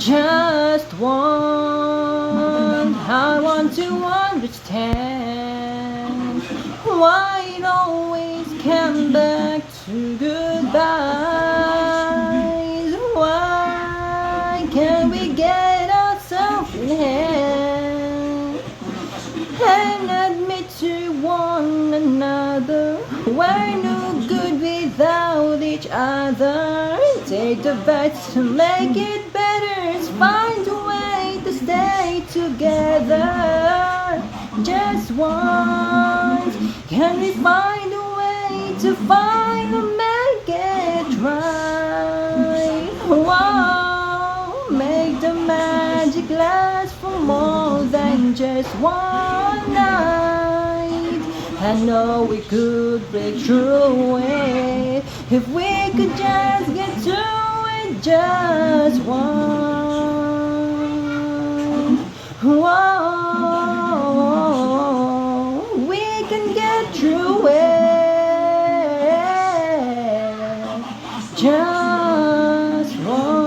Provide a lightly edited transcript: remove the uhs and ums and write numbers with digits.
Just I want to understand why it always come back to goodbyes. Why can't we get ourselves in hand and admit to one another we're no good without each other? Take the best to make it better. Find a way to stay together. Just once, can we find a way to finally make it right? Whoa, make the magic last for more than just one night. I know we could break through it if we could just get to it just once. Whoa, we can get through it just once.